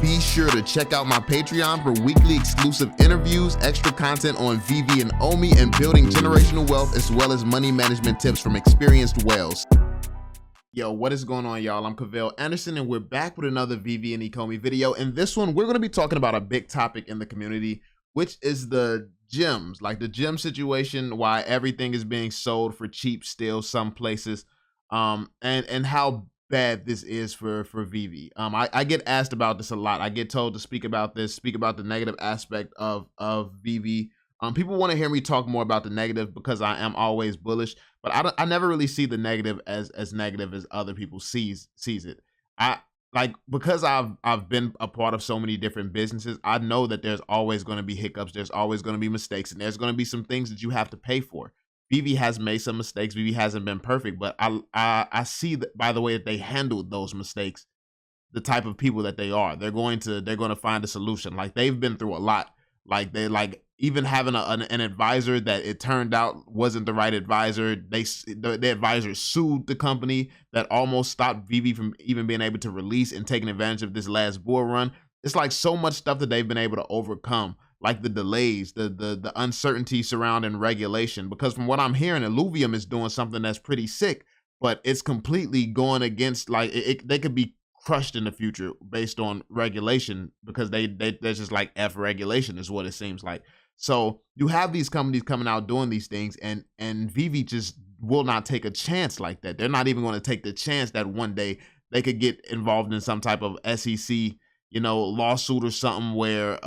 Be sure to check out my Patreon for weekly exclusive interviews, extra content on Veve and Ecomi, and building generational wealth, as well as money management tips from experienced whales. Yo, what is going on, y'all? I'm Cavell Anderson, and we're back with another Veve and Ecomi video. In this one, we're going to be talking about a big topic in the community, which is the gems, like the gem situation, why everything is being sold for cheap still some places, and how bad this is for Veve. I get asked about this a lot. I get told to speak about the negative aspect of Veve. People want to hear me talk more about the negative because I am always bullish, but I never really see the negative as negative as other people sees it. Because I've been a part of so many different businesses, I know that there's always going to be hiccups, there's always going to be mistakes, and there's going to be some things that you have to pay for. Veve has made some mistakes. Veve hasn't been perfect, but I see that by the way that they handled those mistakes, the type of people that they are. They're going to find a solution. Like, they've been through a lot. Even having an advisor that it turned out wasn't the right advisor. The advisor sued the company that almost stopped Veve from even being able to release and taking advantage of this last bull run. It's like so much stuff that they've been able to overcome, like the delays, the uncertainty surrounding regulation. Because from what I'm hearing, Illuvium is doing something that's pretty sick, but it's completely going against, like, they could be crushed in the future based on regulation, because they're just like F regulation is what it seems like. So you have these companies coming out doing these things, and Veve just will not take a chance like that. They're not even going to take the chance that one day they could get involved in some type of SEC, lawsuit or something where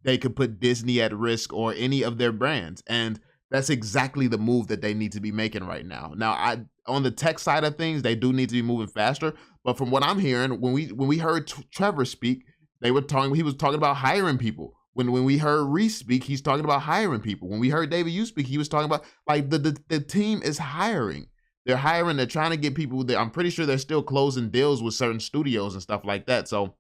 they could put Disney at risk or any of their brands. And that's exactly the move that they need to be making right now. Now, on the tech side of things, they do need to be moving faster. But from what I'm hearing, when we heard Trevor speak, he was talking about hiring people. When we heard Reese speak, he's talking about hiring people. When we heard David you speak, he was talking about, like, the team is hiring. They're hiring. They're trying to get people there. I'm pretty sure they're still closing deals with certain studios and stuff like that. So,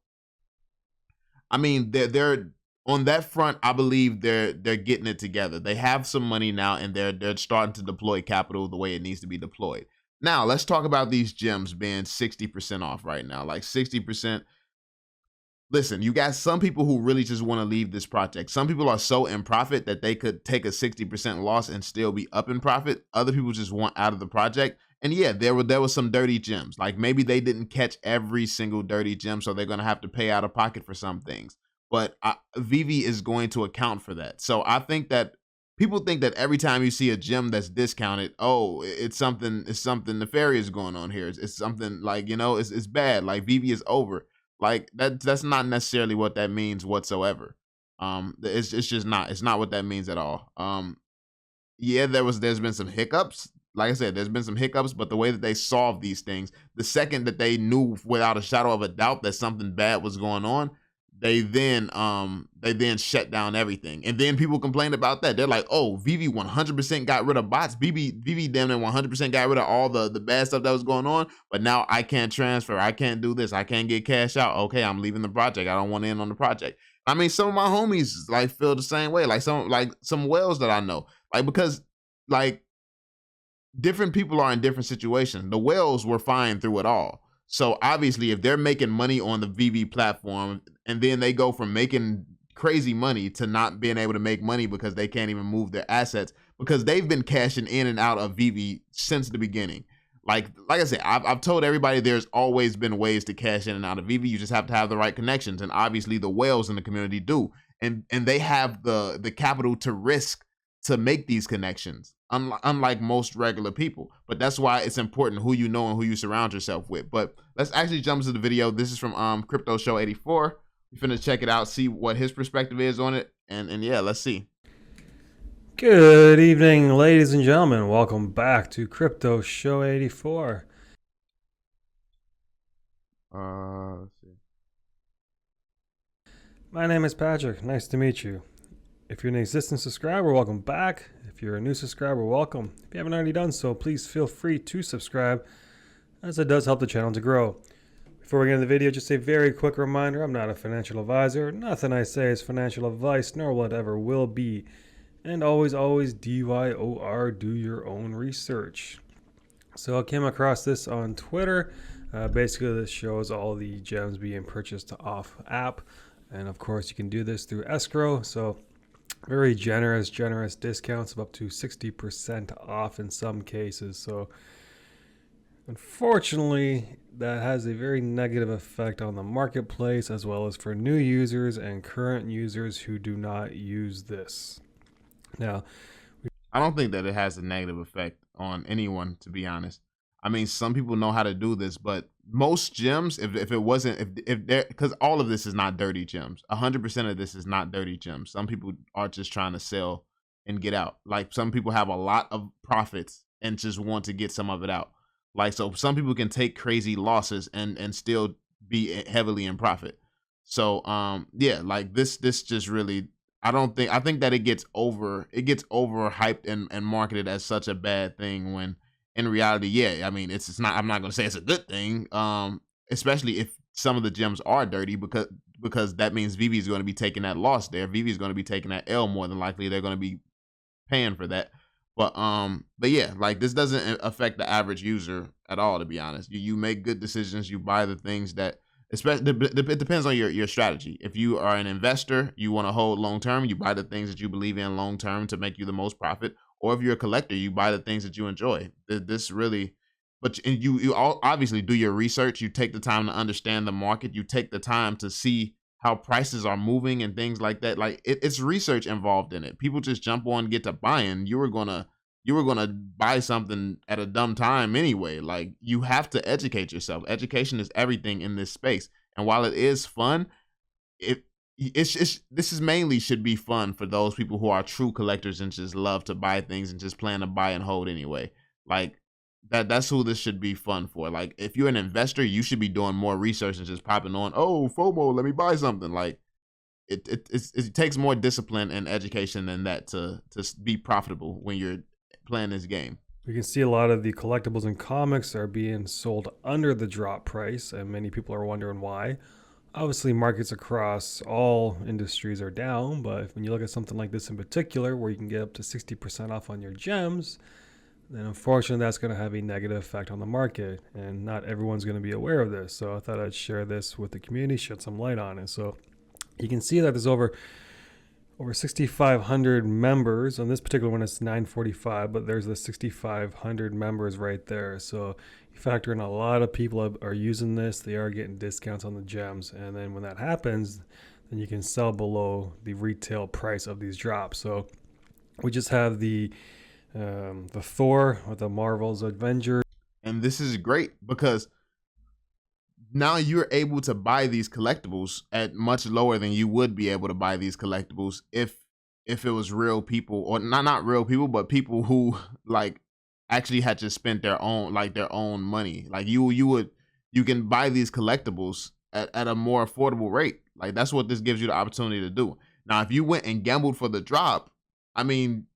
I mean, they're on that front. I believe they're getting it together. They have some money now, and they're starting to deploy capital the way it needs to be deployed. Now, let's talk about these gems being 60% off right now, like 60%. Listen, you got some people who really just want to leave this project. Some people are so in profit that they could take a 60% loss and still be up in profit. Other people just want out of the project. And yeah, there was some dirty gems. Like, maybe they didn't catch every single dirty gem, so they're going to have to pay out of pocket for some things. But Veve is going to account for that. So I think that people think that every time you see a gem that's discounted, oh, it's something nefarious going on here. It's something like, it's bad. Like, Veve is over. Like, that's not necessarily what that means whatsoever. It's just not. It's not what that means at all. Yeah, there's been some hiccups. Like I said, there's been some hiccups, but the way that they solved these things, the second that they knew without a shadow of a doubt that something bad was going on, they then shut down everything. And then people complained about that. They're like, oh, Veve 100% got rid of bots. Veve damn near 100% got rid of all the bad stuff that was going on. But now I can't transfer. I can't do this. I can't get cash out. Okay, I'm leaving the project. I don't want to end on the project. I mean, some of my homies like feel the same way. Like some whales that I know. Like, because like different people are in different situations. The whales were fine through it all. So obviously, if they're making money on the Veve platform, and then they go from making crazy money to not being able to make money because they can't even move their assets, because they've been cashing in and out of Veve since the beginning. Like I said, I've told everybody there's always been ways to cash in and out of Veve. You just have to have the right connections, and obviously the whales in the community do, and they have the capital to risk to make these connections, unlike most regular people. But that's why it's important who you know and who you surround yourself with. But let's actually jump into the video. This is from Crypto Show 84. We're finna check it out, see what his perspective is on it, and yeah, let's see. Good evening, ladies and gentlemen. Welcome back to Crypto Show 84. Let's see. My name is Patrick. Nice to meet you. If you're an existing subscriber, welcome back. If you're a new subscriber, welcome. If you haven't already done so, please feel free to subscribe, as it does help the channel to grow. Before we get into the video, just a very quick reminder, I'm not a financial advisor. Nothing I say is financial advice, nor will it ever will be. And always, DYOR, do your own research. So I came across this on Twitter. Basically, this shows all the gems being purchased off app, and of course, you can do this through escrow. So very generous discounts of up to 60% off in some cases. So unfortunately, that has a very negative effect on the marketplace as well as for new users and current users who do not use this. Now, I don't think that it has a negative effect on anyone, to be honest. I mean, some people know how to do this, but most gems, if it wasn't, if there, because all of this is not dirty gems. 100% of this is not dirty gems. Some people are just trying to sell and get out. Like some people have a lot of profits and just want to get some of it out. Like, so some people can take crazy losses and still be heavily in profit. So, yeah, like this just really, I think that it gets overhyped and marketed as such a bad thing when in reality, yeah, I mean, it's not, I'm not going to say it's a good thing. Especially if some of the gems are dirty because that means Veve is going to be taking that loss there. Veve is going to be taking that L more than likely. They're going to be paying for that. But yeah, like this doesn't affect the average user at all, to be honest. You make good decisions, you buy the things that, especially it depends on your strategy. If you are an investor, you want to hold long term, you buy the things that you believe in long term to make you the most profit. Or if you're a collector, you buy the things that you enjoy. This really, but you obviously do your research. You take the time to understand the market. You take the time to see how prices are moving and things like that. Like it's research involved in it. People just jump on, get to buying. You were gonna buy something at a dumb time anyway. Like you have to educate yourself. Education is everything in this space. And while it is fun, this is mainly should be fun for those people who are true collectors and just love to buy things and just plan to buy and hold anyway. Like that's who this should be fun for. Like if you're an investor, you should be doing more research and just popping on, oh, FOMO, let me buy something. Like it takes more discipline and education than that to be profitable when you're playing this game. we can see a lot of the collectibles and comics are being sold under the drop price, and many people are wondering why. Obviously, markets across all industries are down, but when you look at something like this in particular, where you can get up to 60% off on your gems, then unfortunately that's going to have a negative effect on the market, and not everyone's going to be aware of this. So I thought I'd share this with the community, shed some light on it. So you can see that there's over 6,500 members. On this particular one, it's 945, but there's the 6,500 members right there. So you factor in a lot of people are using this. They are getting discounts on the gems. And then when that happens, then you can sell below the retail price of these drops. So we just have the Thor with the Marvel's Avengers. And this is great because now you're able to buy these collectibles at much lower than you would be able to buy these collectibles if it was real people, or not real people, but people who like actually had just spent their own money. Like you can buy these collectibles at a more affordable rate. Like that's what this gives you the opportunity to do. Now, if you went and gambled for the drop, I mean,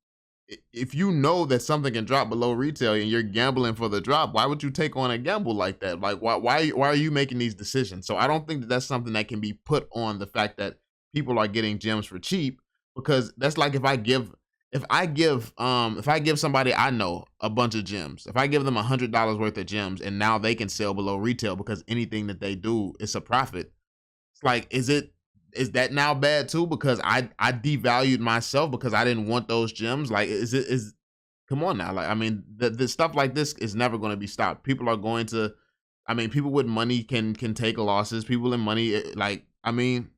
if you know that something can drop below retail and you're gambling for the drop, why would you take on a gamble like that? Like, why are you making these decisions? So I don't think that that's something that can be put on the fact that people are getting gems for cheap, because that's like if I give somebody I know a bunch of gems, if I give them $100 worth of gems and now they can sell below retail because anything that they do is a profit. It's like, is that now bad too? Because I devalued myself because I didn't want those gems. Like, come on now. Like, I mean, the stuff like this is never going to be stopped. People are going to, I mean, people with money can take losses. People in money, like, I mean,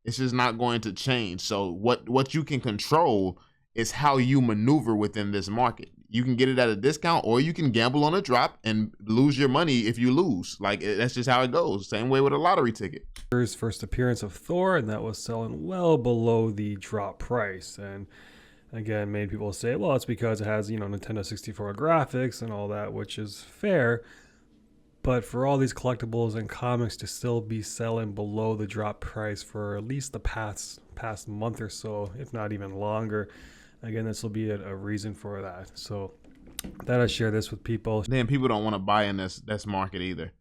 it's just not going to change. So what you can control is how you maneuver within this market. You can get it at a discount, or you can gamble on a drop and lose your money if you lose. Like, that's just how it goes. Same way with a lottery ticket. First appearance of Thor, and that was selling well below the drop price. And again, many people say, well, it's because it has, Nintendo 64 graphics and all that, which is fair. But for all these collectibles and comics to still be selling below the drop price for at least the past month or so, if not even longer, again, this will be a reason for that. So that I share this with people. Then people don't want to buy in this market either.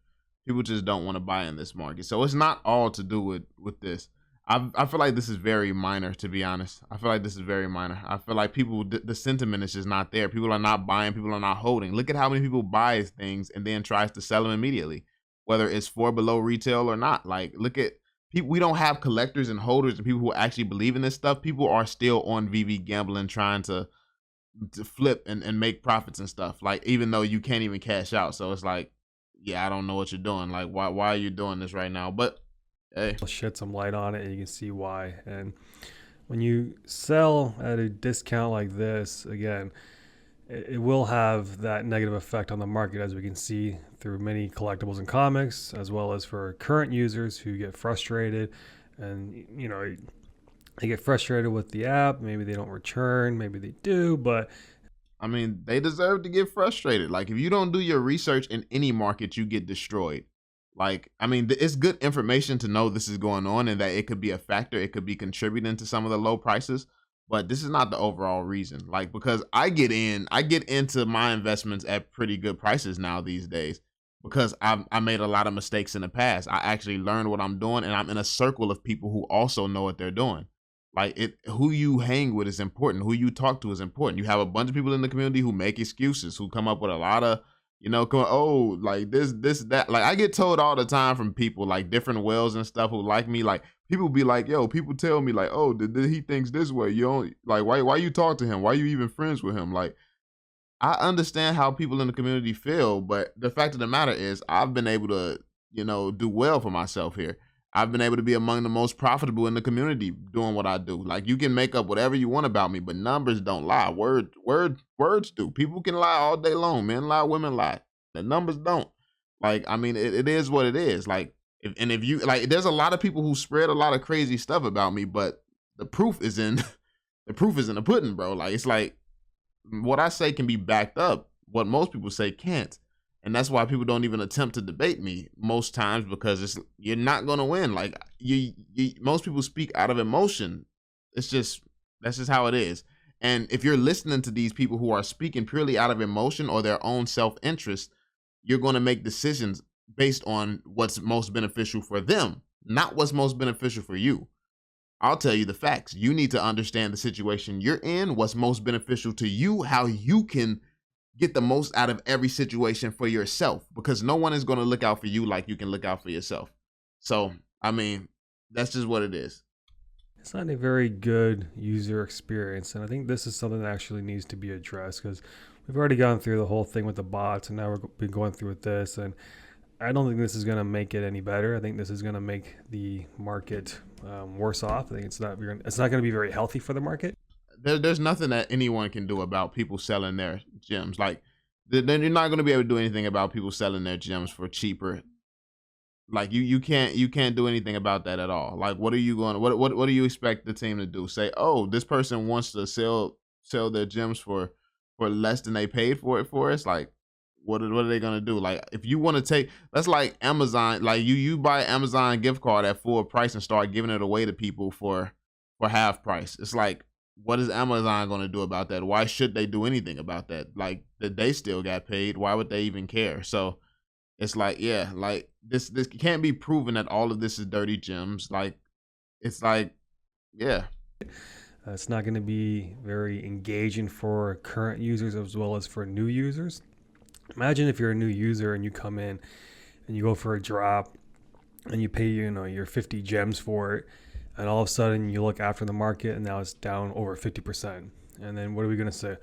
People just don't want to buy in this market. So it's not all to do with this. I feel like this is very minor, to be honest. I feel like this is very minor. I feel like the sentiment is just not there. People are not buying. People are not holding. Look at how many people buys things and then tries to sell them immediately. whether it's for below retail or not. Like, look at people. We don't have collectors and holders and people who actually believe in this stuff. People are still on VV gambling, trying to flip and make profits and stuff. Like, even though you can't even cash out. So it's like, yeah, I don't know what you're doing. Like, why are you doing this right now? But hey, I'll shed some light on it and you can see why. And when you sell at a discount like this, again, it will have that negative effect on the market, as we can see through many collectibles and comics, as well as for current users who get frustrated. And, you know, they get frustrated with the app. Maybe they don't return, maybe they do, but I mean, they deserve to get frustrated. Like, if you don't do your research in any market, you get destroyed. Like, I mean, it's good information to know this is going on and that it could be a factor. It could be contributing to some of the low prices, but this is not the overall reason. Like, because I get into my investments at pretty good prices now these days because I made a lot of mistakes in the past. I actually learned what I'm doing, and I'm in a circle of people who also know what they're doing. Like, who you hang with is important. Who you talk to is important. You have a bunch of people in the community who make excuses, who come up with a lot of, oh, like this, that. Like, I get told all the time from people, like different whales and stuff who like me. Like, people be like, yo, people tell me like, oh, he thinks this way. You don't like, why you talk to him? Why you even friends with him? Like, I understand how people in the community feel, but the fact of the matter is I've been able to, do well for myself here. I've been able to be among the most profitable in the community doing what I do. Like, you can make up whatever you want about me, but numbers don't lie. Words do. People can lie all day long. Men lie, women lie. The numbers don't. Like, I mean, it is what it is. Like, if you like, there's a lot of people who spread a lot of crazy stuff about me, but the proof is in the pudding, bro. Like, it's like what I say can be backed up. What most people say can't. And that's why people don't even attempt to debate me most times, because you're not going to win. Like, most people speak out of emotion. That's just how it is. And if you're listening to these people who are speaking purely out of emotion or their own self-interest, you're going to make decisions based on what's most beneficial for them, not what's most beneficial for you. I'll tell you the facts. You need to understand the situation you're in, what's most beneficial to you, how you can get the most out of every situation for yourself, because no one is going to look out for you like you can look out for yourself. So, I mean, that's just what it is. It's not a very good user experience, and I think this is something that actually needs to be addressed, because we've already gone through the whole thing with the bots, and now we've been going through with this, and I don't think this is going to make it any better. I think this is going to make the market worse off. I think it's not going to be very healthy for the market. There's nothing that anyone can do about people selling their gems. Like, then you're not going to be able to do anything about people selling their gems for cheaper. Like, you can't do anything about that at all. Like, what do you expect the team to do? Say, oh, this person wants to sell their gems for less than they paid for it for us? Like, what are they going to do? Like, if you want to take, that's like Amazon. Like, you buy an Amazon gift card at full price and start giving it away to people for half price. It's like, what is Amazon going to do about that? Why should they do anything about that? Like, they still got paid. Why would they even care? So it's like, yeah, like this can't be proven that all of this is dirty gems. Like, it's like, yeah. It's not going to be very engaging for current users as well as for new users. Imagine if you're a new user and you come in and you go for a drop and you pay, your 50 gems for it. And all of a sudden you look after the market and now it's down over 50%. And then what are we going to say?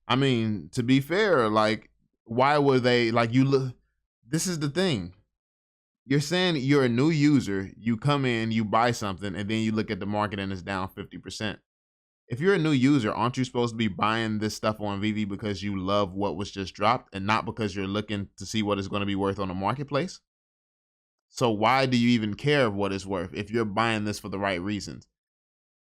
I mean, to be fair, like, why were they like, this is the thing. You're saying you're a new user, you come in, you buy something, and then you look at the market and it's down 50%. If you're a new user, aren't you supposed to be buying this stuff on Veve because you love what was just dropped and not because you're looking to see what it's going to be worth on the marketplace? So why do you even care what it's worth if you're buying this for the right reasons?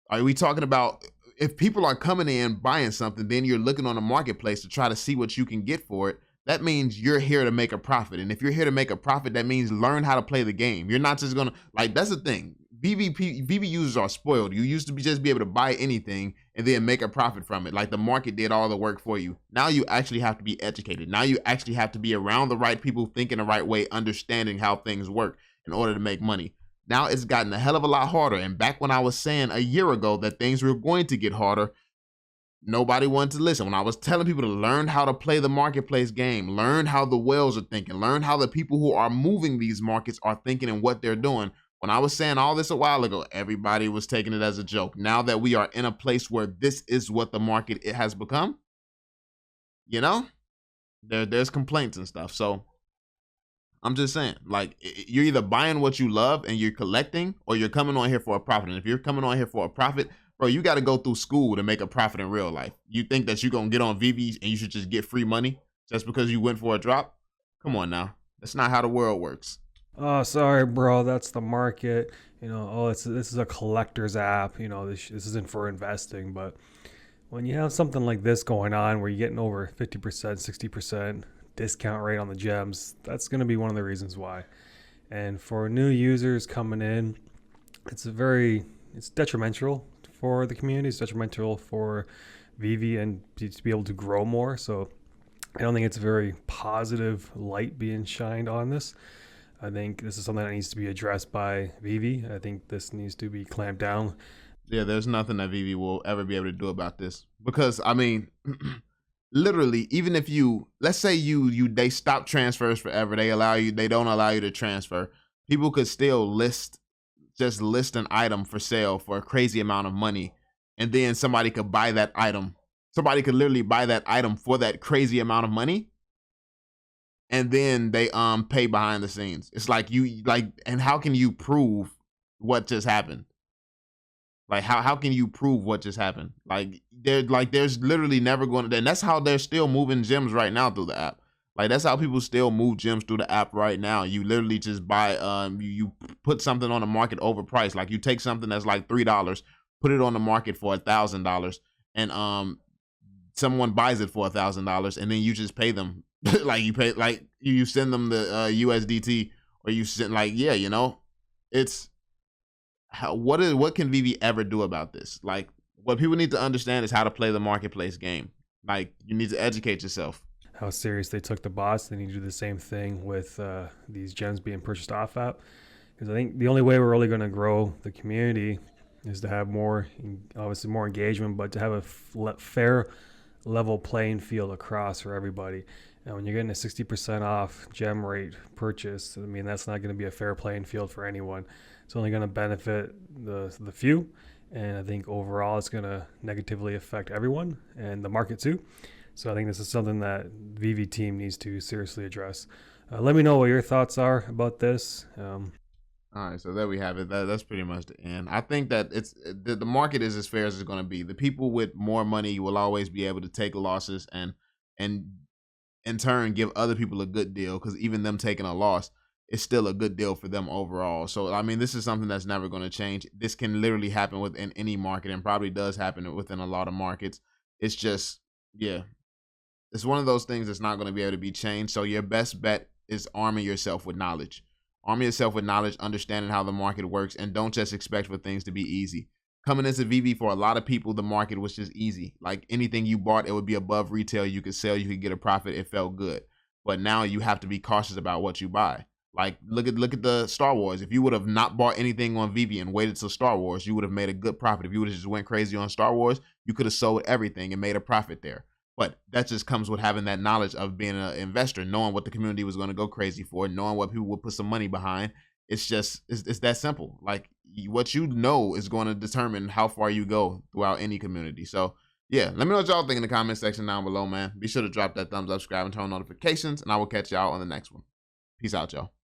Are we talking about if people are coming in buying something, then you're looking on the marketplace to try to see what you can get for it? That means you're here to make a profit. And if you're here to make a profit, that means learn how to play the game. You're not just going to, like, that's the thing. Veve users are spoiled. You used to just be able to buy anything and then make a profit from it. Like, the market did all the work for you. Now you actually have to be educated. Now you actually have to be around the right people, thinking the right way, understanding how things work in order to make money. Now it's gotten a hell of a lot harder. And back when I was saying a year ago that things were going to get harder, nobody wanted to listen. When I was telling people to learn how to play the marketplace game, learn how the whales are thinking, learn how the people who are moving these markets are thinking and what they're doing. When I was saying all this a while ago, everybody was taking it as a joke. Now that we are in a place where this is what the market it has become, you know, there's complaints and stuff. So I'm just saying, like, you're either buying what you love and you're collecting, or you're coming on here for a profit. And if you're coming on here for a profit, bro, you got to go through school to make a profit in real life. You think that you're going to get on VVs and you should just get free money just because you went for a drop? Come on now. That's not how the world works. Oh, sorry, bro. That's the market. You know, oh, this is a collector's app. You know, this isn't for investing. But when you have something like this going on where you're getting over 50%, 60% discount rate on the gems, that's going to be one of the reasons why. And for new users coming in, it's detrimental for the community. It's detrimental for Veve and to be able to grow more. So I don't think it's a very positive light being shined on this. I think this is something that needs to be addressed by Veve. I think this needs to be clamped down. Yeah, there's nothing that Veve will ever be able to do about this. Because, I mean, literally, even if let's say they stop transfers forever, they don't allow you to transfer, people could still just list an item for sale for a crazy amount of money, and then somebody could buy that item. Somebody could literally buy that item for that crazy amount of money, and then they pay behind the scenes. It's like and how can you prove what just happened? Like how can you prove what just happened? There's literally never going to, and that's how they're still moving gems right now through the app. Like, that's how people still move gems through the app right now. You literally just buy, you put something on the market overpriced. Like, you take something that's like $3, put it on the market for $1,000, and someone buys it for $1,000, and then you just pay them. You send them the USDT, or you send, it's what can Veve ever do about this? Like, what people need to understand is how to play the marketplace game. Like, you need to educate yourself. How serious they took the bots. They need to do the same thing with these gems being purchased off app. Because I think the only way we're really going to grow the community is to have obviously more engagement, but to have a fair level playing field across for everybody. And when you're getting a 60% off gem rate purchase, I mean, that's not going to be a fair playing field for anyone. It's only going to benefit the few. And I think overall it's going to negatively affect everyone and the market too. So I think this is something that Veve team needs to seriously address. Let me know what your thoughts are about this. All right, so there we have it. That's pretty much the end. I think that the market is as fair as it's going to be. The people with more money will always be able to take losses and in turn give other people a good deal, because even them taking a loss is still a good deal for them overall. So, I mean, this is something that's never going to change. This can literally happen within any market, and probably does happen within a lot of markets. It's just, yeah. It's one of those things that's not going to be able to be changed. So your best bet is arming yourself with knowledge. Arm yourself with knowledge, understanding how the market works, and don't just expect for things to be easy. Coming into Veve, for a lot of people, the market was just easy. Like, anything you bought, it would be above retail. You could sell, you could get a profit. It felt good. But now you have to be cautious about what you buy. Like, look at the Star Wars. If you would have not bought anything on Veve and waited till Star Wars, you would have made a good profit. If you would have just went crazy on Star Wars, you could have sold everything and made a profit there. But that just comes with having that knowledge of being an investor, knowing what the community was going to go crazy for, knowing what people would put some money behind. It's that simple. Like, what you know is going to determine how far you go throughout any community. So, yeah, let me know what y'all think in the comment section down below, man. Be sure to drop that thumbs up, subscribe, and turn on notifications, and I will catch y'all on the next one. Peace out, y'all.